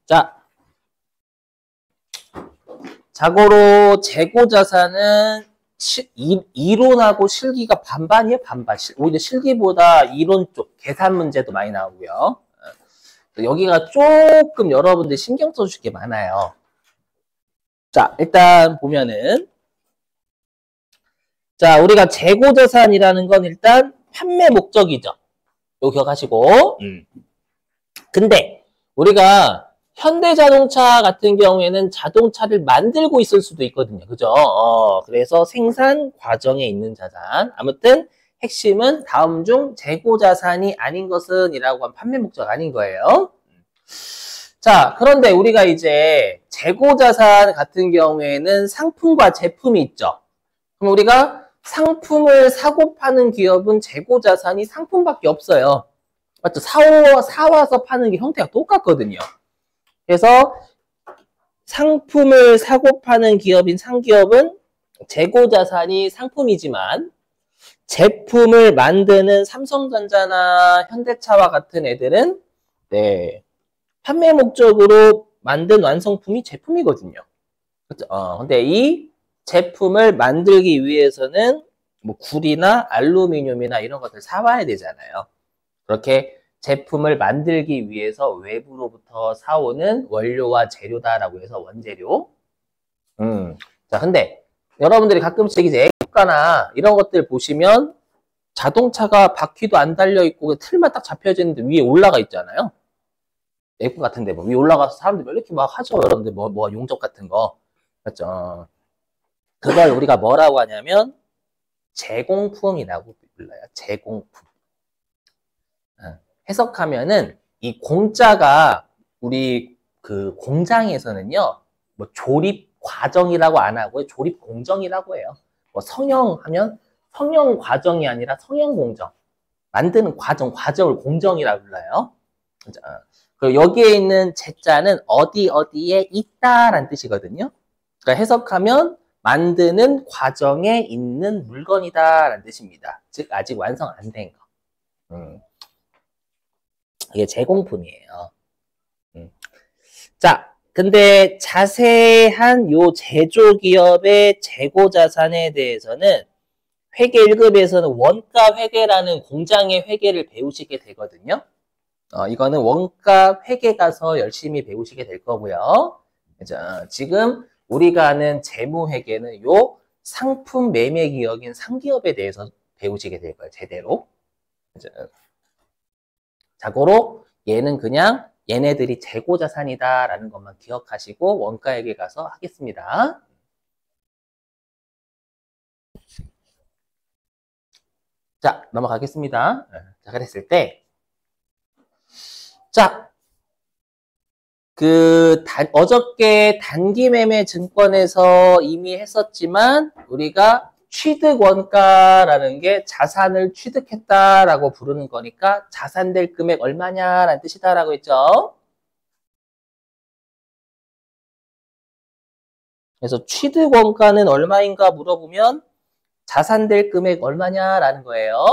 자, 자고로 재고자산은 이론하고 실기가 반반이에요, 반반. 오히려 실기보다 이론 쪽 계산 문제도 많이 나오고요. 여기가 조금 여러분들 신경 써주실 게 많아요. 자, 일단 보면은 자, 우리가 재고자산이라는 건 일단 판매 목적이죠. 이거 기억하시고. 근데 우리가 현대자동차 같은 경우에는 자동차를 만들고 있을 수도 있거든요. 그죠? 그래서 생산 과정에 있는 자산. 아무튼 핵심은 다음 중 재고자산이 아닌 것은 이라고 한 판매 목적 아닌 거예요. 자, 그런데 우리가 이제 재고자산 같은 경우에는 상품과 제품이 있죠. 그럼 우리가 상품을 사고 파는 기업은 재고자산이 상품밖에 없어요. 맞죠? 사와서 파는 게 형태가 똑같거든요. 그래서 상품을 사고 파는 기업인 상기업은 재고자산이 상품이지만 제품을 만드는 삼성전자나 현대차와 같은 애들은 판매 목적으로 만든 완성품이 제품이거든요. 그렇죠? 근데 이 제품을 만들기 위해서는 뭐 구리나 알루미늄이나 이런 것들 사와야 되잖아요. 그렇게 제품을 만들기 위해서 외부로부터 사오는 원료와 재료다라고 해서 원재료. 자, 근데 여러분들이 가끔씩 이제 애국가나 이런 것들 보시면 자동차가 바퀴도 안 달려있고 틀만 딱 잡혀지는데 위에 올라가 있잖아요. 애국 같은데 뭐 위에 올라가서 사람들이 이렇게 막 하죠. 여러분들 뭐 용접 같은 거. 맞죠? 그걸 우리가 뭐라고 하냐면 제공품이라고 불러요. 제공품. 해석하면은 이 공짜가 우리 그 공장에서는요, 뭐 조립 과정이라고 안 하고 조립 공정이라고 해요. 뭐 성형하면 성형 과정이 아니라 성형 공정. 만드는 과정을 공정이라고 불러요. 그리고 여기에 있는 제자는 어디에 있다라는 뜻이거든요. 그러니까 해석하면 만드는 과정에 있는 물건이다라는 뜻입니다. 즉 아직 완성 안 된 거. 이게 제공품이에요. 자, 근데 자세한 요 제조기업의 재고자산에 대해서는 회계 1급에서는 원가 회계라는 공장의 회계를 배우시게 되거든요. 이거는 원가 회계 가서 열심히 배우시게 될 거고요. 자, 지금 우리가 하는 재무회계는 요 상품 매매 기업인 상기업에 대해서 배우시게 될 거예요. 제대로. 자고로 얘는 그냥 얘네들이 재고자산이다라는 것만 기억하시고 원가회계 가서 하겠습니다. 자, 넘어가겠습니다. 자, 그랬을 때 자, 어저께 단기매매 증권에서 이미 했었지만 우리가 취득원가라는 게 자산을 취득했다라고 부르는 거니까 자산될 금액 얼마냐라는 뜻이다라고 했죠. 그래서 취득원가는 얼마인가 물어보면 자산될 금액 얼마냐라는 거예요.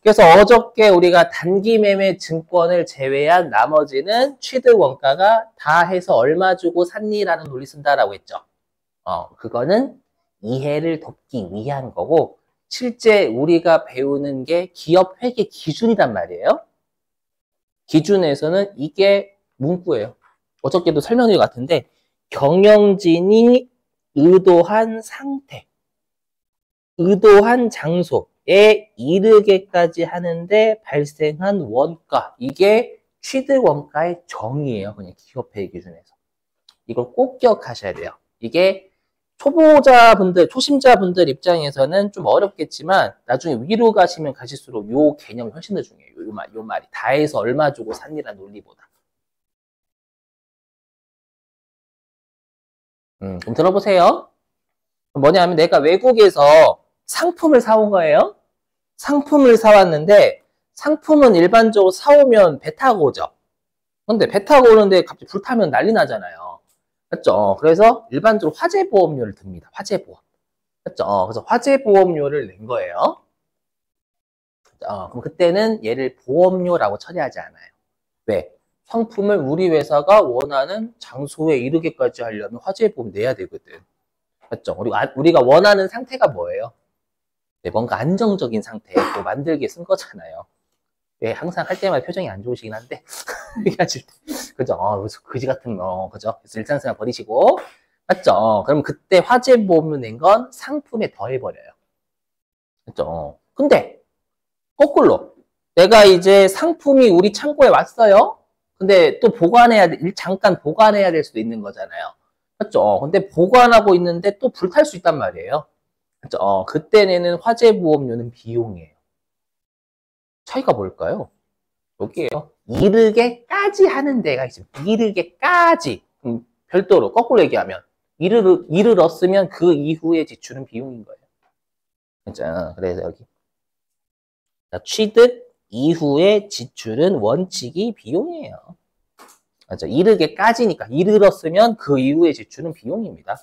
그래서 어저께 우리가 단기매매 증권을 제외한 나머지는 취득원가가 다 해서 얼마 주고 샀니라는 논리 쓴다라고 했죠. 그거는 이해를 돕기 위한 거고 실제 우리가 배우는 게 기업 회계 기준이란 말이에요. 기준에서는 이게 문구예요. 어저께도 설명드린 것 같은데 경영진이 의도한 상태, 의도한 장소에 이르게까지 하는데 발생한 원가, 이게 취득원가의 정의예요. 그냥 기업회계 기준에서. 이걸 꼭 기억하셔야 돼요. 이게 초보자분들, 초심자분들 입장에서는 좀 어렵겠지만 나중에 위로 가시면 가실수록 요 개념이 훨씬 더 중요해요. 요 말이. 다 해서 얼마 주고 샀니라는 논리보다. 좀 들어보세요. 뭐냐면 내가 외국에서 상품을 사온 거예요. 상품을 사왔는데 상품은 일반적으로 사오면 배 타고 오죠. 근데 배 타고 오는데 갑자기 불타면 난리 나잖아요. 맞죠? 그래서 일반적으로 화재보험료를 듭니다. 화재보험. 맞죠? 그래서 화재보험료를 낸 거예요. 그럼 그때는 얘를 보험료라고 처리하지 않아요. 왜? 상품을 우리 회사가 원하는 장소에 이르게까지 하려면 화재보험 내야 되거든. 맞죠? 우리가 원하는 상태가 뭐예요? 네, 뭔가 안정적인 상태, 또 만들기에 쓴 거잖아요. 왜 항상 할 때마다 표정이 안 좋으시긴 한데, 얘기하실 때. 그죠? 그지 같은 그죠? 그래서 일상생활 버리시고, 맞죠? 그럼 그때 화재보험을 낸 건 상품에 더해버려요. 맞죠? 근데, 거꾸로, 내가 이제 상품이 우리 창고에 왔어요? 근데 또 잠깐 보관해야 될 수도 있는 거잖아요. 맞죠? 근데 보관하고 있는데 또 불탈 수 있단 말이에요. 맞죠? 그때 내는 화재보험료는 비용이에요. 차이가 뭘까요? 여기에요. 이르게까지 하는 데가 있어요. 이르게까지. 별도로 거꾸로 얘기하면 이르렀으면 그 이후에 지출은 비용인 거예요. 그죠? 그래서 여기 취득 이후의 지출은 원칙이 비용이에요. 맞죠? 이르게까지니까 이르렀으면 그 이후의 지출은 비용입니다.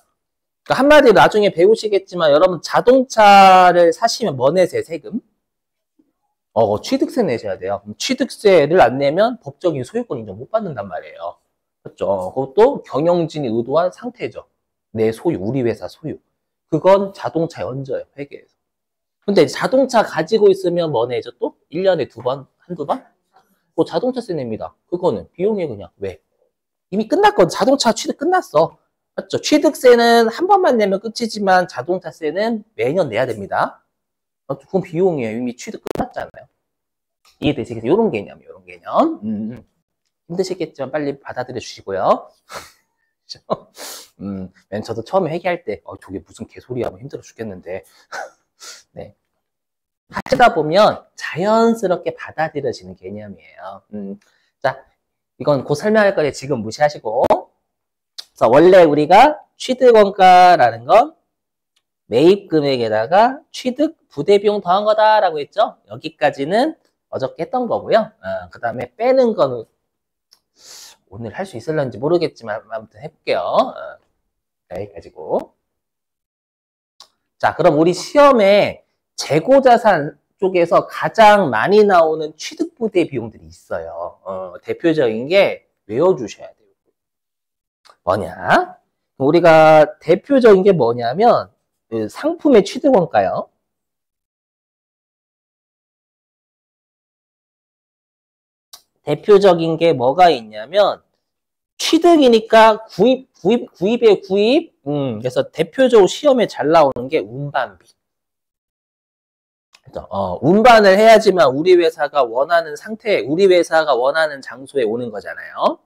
그러니까 한마디로 나중에 배우시겠지만 여러분 자동차를 사시면 뭐 내세요? 세금? 취득세 내셔야 돼요. 취득세를 안 내면 법적인 소유권 인정 못 받는단 말이에요. 그렇죠? 그것도 경영진이 의도한 상태죠. 내 소유, 우리 회사 소유. 그건 자동차에 얹어요, 회계에서. 근데 자동차 가지고 있으면 뭐 내죠? 또? 1년에 한두 번? 그거 자동차세 냅니다. 그거는 비용이 그냥. 왜? 이미 끝났거든. 자동차 취득 끝났어. 맞죠? 취득세는 한 번만 내면 끝이지만 자동차세는 매년 내야 됩니다. 그건 비용이에요. 이미 취득 끝났잖아요. 이해되시겠어요? 이런 개념, 이런 개념. 힘드시겠지만 빨리 받아들여 주시고요. 저도 처음에 회계할 때, 저게 무슨 개소리야, 뭐 힘들어 죽겠는데. 네. 하시다 보면 자연스럽게 받아들여지는 개념이에요. 자, 이건 곧 설명할 거예요. 지금 무시하시고. 자, 원래 우리가 취득원가라는 건 매입 금액에다가 취득 부대비용 더한 거다라고 했죠. 여기까지는 어저께 했던 거고요. 그 다음에 빼는 거는 오늘 할 수 있을런지 모르겠지만 아무튼 해볼게요. 여기까지고. 자, 그럼 우리 시험에 재고자산 쪽에서 가장 많이 나오는 취득부대 비용들이 있어요. 대표적인 게 외워주셔야 돼요. 뭐냐? 우리가 대표적인 게 뭐냐면 상품의 취득원가요. 대표적인 게 뭐가 있냐면 취득이니까 구입에 구입. 그래서 대표적으로 시험에 잘 나오는 게 운반비. 운반을 해야지만 우리 회사가 원하는 상태, 우리 회사가 원하는 장소에 오는 거잖아요.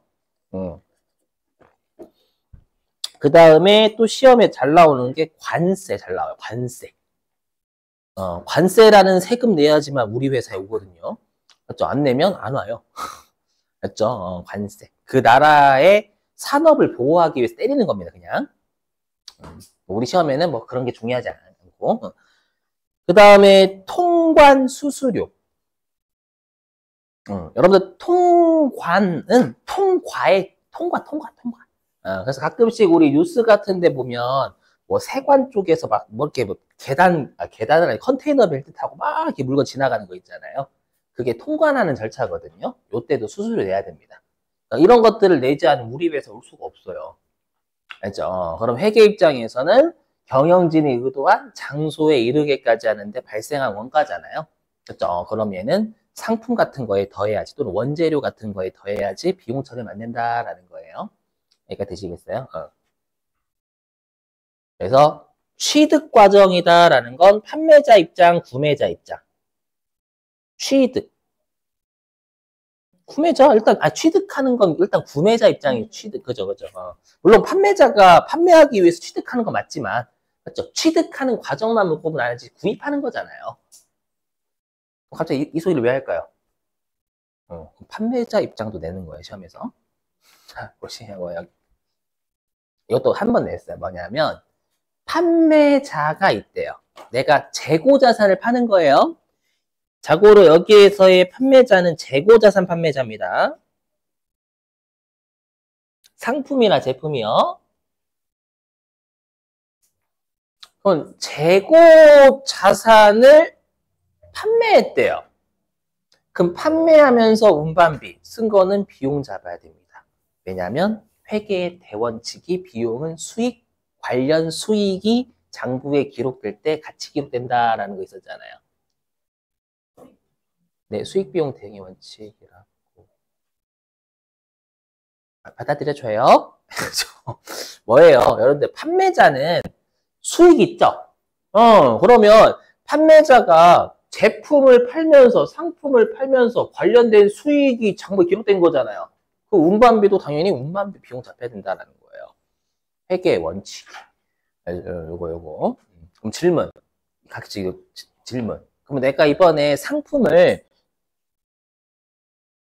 그 다음에 또 시험에 잘 나오는 게 관세 잘 나와요. 관세. 관세라는 세금 내야지만 우리 회사에 오거든요. 맞죠? 안 내면 안 와요. 맞죠? 관세. 그 나라의 산업을 보호하기 위해서 때리는 겁니다, 그냥. 우리 시험에는 뭐 그런 게 중요하지 않고. 그 다음에 통관 수수료. 여러분들 통관은 통과. 그래서 가끔씩 우리 뉴스 같은 데 보면 뭐 세관 쪽에서 막 뭐 이렇게 뭐 계단을 아니 컨테이너 벨트 타고 막 이렇게 물건 지나가는 거 있잖아요. 그게 통관하는 절차거든요. 요때도 수수료 내야 됩니다. 이런 것들을 내지 않으면 우리 회사 올 수가 없어요. 알죠? 그럼 회계 입장에서는 경영진이 의도한 장소에 이르게까지 하는데 발생한 원가잖아요. 그렇죠? 그럼 얘는 상품 같은 거에 더해야지 또는 원재료 같은 거에 더해야지 비용 처리를 안 된다라는 거예요. 여기가 되시겠어요? 그래서 취득 과정이다라는 건 판매자 입장, 구매자 입장. 취득. 구매자 일단 취득하는 건 일단 구매자 입장이 취득 그죠. 물론 판매자가 판매하기 위해서 취득하는 건 맞지만 맞죠? 취득하는 과정만 묶고는 아니지 구입하는 거잖아요. 갑자기 이 소리를 왜 할까요? 판매자 입장도 내는 거예요 시험에서. 자 보시면 여기 이것도 한 번 냈어요. 뭐냐면 판매자가 있대요. 내가 재고자산을 파는 거예요. 자고로 여기에서의 판매자는 재고자산 판매자입니다. 상품이나 제품이요. 그럼 재고자산을 판매했대요. 그럼 판매하면서 운반비 쓴 거는 비용 잡아야 됩니다. 왜냐하면 회계의 대원칙이 비용은 수익, 관련 수익이 장부에 기록될 때 같이 기록된다라는 거 있었잖아요. 네, 수익 비용 대응의 원칙이라고. 받아들여줘요. 뭐예요? 여러분들 판매자는 수익 있죠? 그러면 판매자가 제품을 팔면서 상품을 팔면서 관련된 수익이 장부에 기록된 거잖아요. 그 운반비도 당연히 운반비 비용 잡혀야 된다는 거예요. 회계의 원칙. 요거. 그럼 질문. 각지 질문. 그럼 내가 이번에 상품을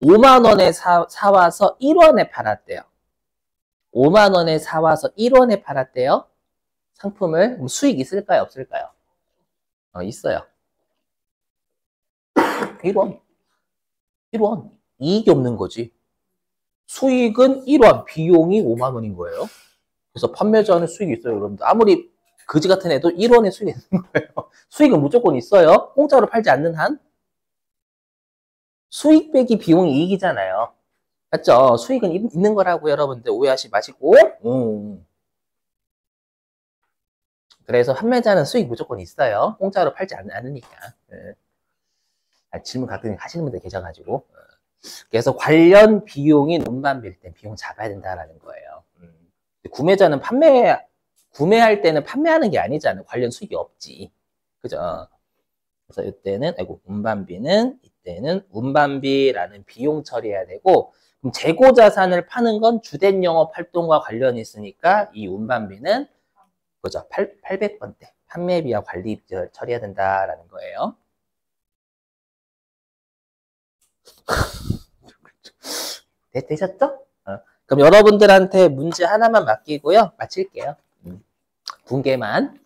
5만 원에 사와서 1원에 팔았대요. 5만 원에 사와서 1원에 팔았대요. 상품을. 그럼 수익 있을까요? 없을까요? 있어요. 1원. 1원. 이익이 없는 거지. 수익은 1원, 비용이 5만 원인 거예요. 그래서 판매자는 수익이 있어요, 여러분들. 아무리 거지 같은 애도 1원의 수익이 있는 거예요. 수익은 무조건 있어요. 공짜로 팔지 않는 한. 수익 빼기 비용이 이익이잖아요. 맞죠? 수익은 있는 거라고 여러분들 오해하지 마시고. 그래서 판매자는 수익 무조건 있어요. 공짜로 팔지 않으니까. 질문 가끔 하시는 분들 계셔가지고. 그래서 관련 비용인 운반비일 땐 비용 잡아야 된다라는 거예요. 구매자는 구매할 때는 판매하는 게 아니잖아요. 관련 수익이 없지. 그죠? 그래서 이때는, 이때는 운반비라는 비용 처리해야 되고, 그럼 재고 자산을 파는 건 주된 영업 활동과 관련이 있으니까 이 운반비는, 그죠? 800번대. 판매비와 관리비 처리해야 된다라는 거예요. 되셨죠? 그럼 여러분들한테 문제 하나만 맡기고요. 마칠게요. 붕괴만.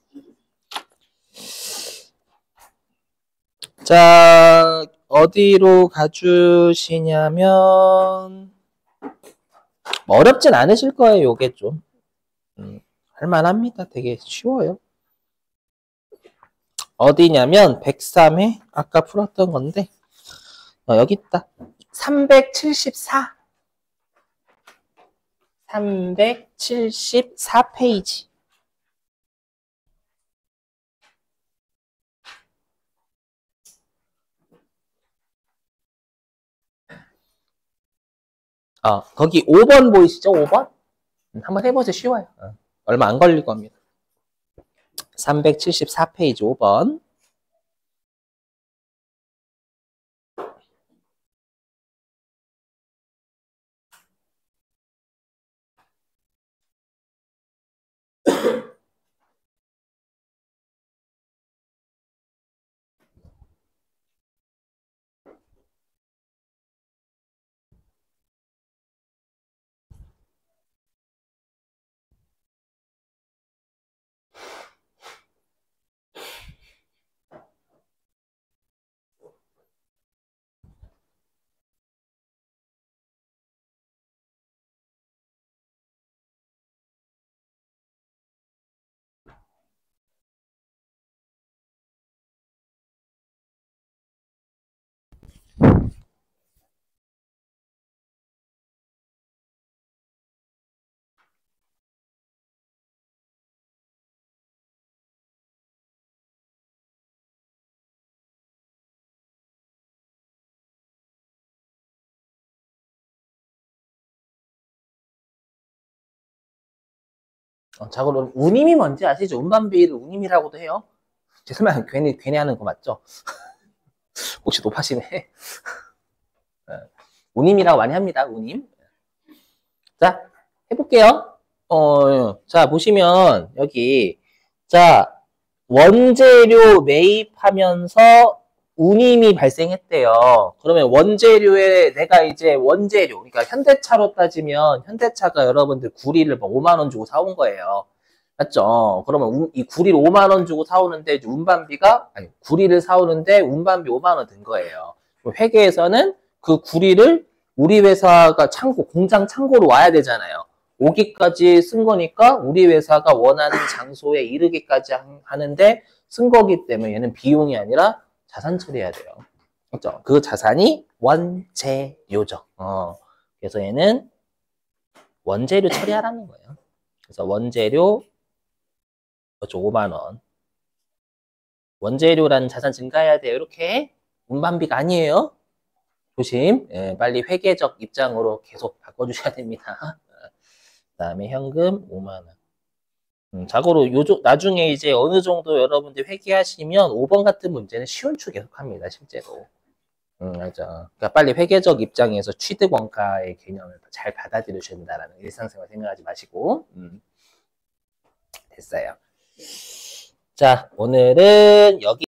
자, 어디로 가주시냐면 어렵진 않으실 거예요. 요게 좀 할만합니다. 되게 쉬워요. 어디냐면 103회 아까 풀었던 건데 여기 있다. 374 374페이지. 거기 5번 보이시죠? 5번? 한번 해보세요. 쉬워요. 얼마 안 걸릴 겁니다. 374페이지 5번. 자, 그럼 운임이 뭔지 아시죠? 운반비를 운임이라고도 해요. 제 설명 괜히 하는 거 맞죠? 혹시 높아시네. 운임이라고 많이 합니다. 운임. 자, 해볼게요. 자, 보시면 여기 자, 원재료 매입하면서 운임이 발생했대요. 그러면 원재료에 내가 이제 원재료, 그러니까 현대차로 따지면 현대차가 여러분들 구리를 5만 원 주고 사온 거예요. 맞죠? 그러면 이 구리를 5만 원 주고 사오는데 운반비가 구리를 사오는데 운반비 5만 원 든 거예요. 회계에서는 그 구리를 우리 회사가 공장 창고로 와야 되잖아요. 오기까지 쓴 거니까 우리 회사가 원하는 장소에 이르기까지 하는데 쓴 거기 때문에 얘는 비용이 아니라 자산 처리해야 돼요. 그렇죠? 그 자산이 원재료죠. 그래서 얘는 원재료 처리하라는 거예요. 그래서 원재료 5만 원. 원재료라는 자산 증가해야 돼요. 이렇게 운반비가 아니에요. 조심. 예, 빨리 회계적 입장으로 계속 바꿔주셔야 됩니다. 그다음에 현금 5만 원. 자고로 나중에 이제 어느 정도 여러분들 회계하시면 5번 같은 문제는 쉬운 추 계속합니다. 실제로. 맞아. 그러니까 빨리 회계적 입장에서 취득 원가의 개념을 잘 받아들여야 된다라는 일상생활 생각하지 마시고. 됐어요. 자, 오늘은 여기